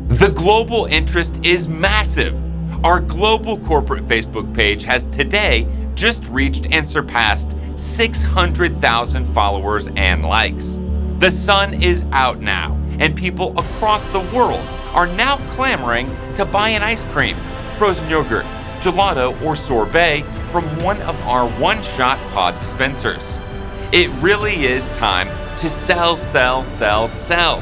The global interest is massive. Our global corporate Facebook page has today just reached and surpassed 600,000 followers and likes. The sun is out now, and people across the world are now clamoring to buy an ice cream, frozen yogurt, gelato, or sorbet from one of our one-shot pod dispensers. It really is time to sell, sell, sell, sell.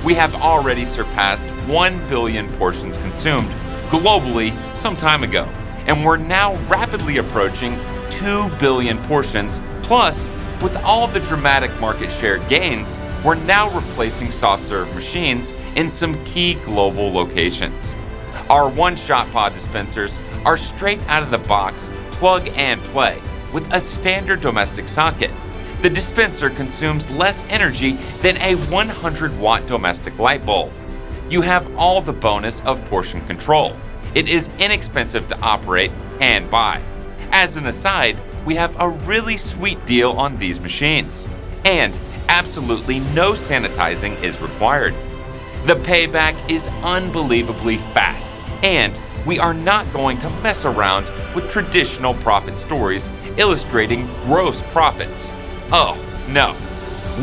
We have already surpassed 1 billion portions consumed globally some time ago, and we're now rapidly approaching 2 billion portions. Plus, with all the dramatic market share gains, we're now replacing soft-serve machines in some key global locations. Our one-shot pod dispensers are straight out of the box, plug and play, with a standard domestic socket. The dispenser consumes less energy than a 100-watt domestic light bulb. You have all the bonus of portion control. It is inexpensive to operate and buy. As an aside, we have a really sweet deal on these machines. And absolutely no sanitizing is required. The payback is unbelievably fast, and we are not going to mess around with traditional profit stories illustrating gross profits. Oh, no.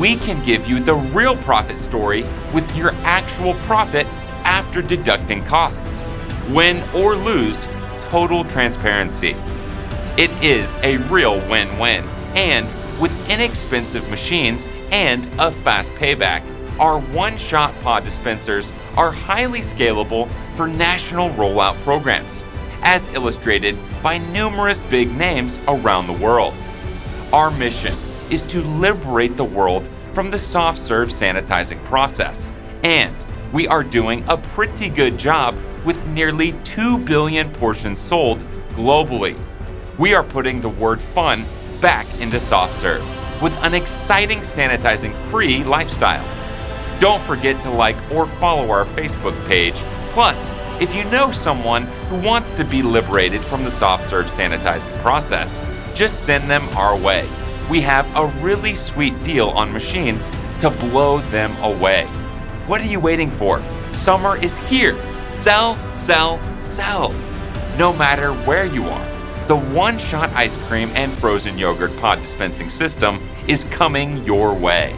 We can give you the real profit story with your actual profit after deducting costs. Win or lose, total transparency. It is a real win-win, and with inexpensive machines and a fast payback, our one-shot pod dispensers are highly scalable for national rollout programs, as illustrated by numerous big names around the world. Our mission is to liberate the world from the soft-serve sanitizing process, and we are doing a pretty good job with nearly 2 billion portions sold globally. We are putting the word fun back into soft-serve with an exciting sanitizing-free lifestyle. Don't forget to like or follow our Facebook page. Plus, if you know someone who wants to be liberated from the soft-serve sanitizing process, just send them our way. We have a really sweet deal on machines to blow them away. What are you waiting for? Summer is here. Sell, sell, sell. No matter where you are, the one-shot ice cream and frozen yogurt pod dispensing system is coming your way.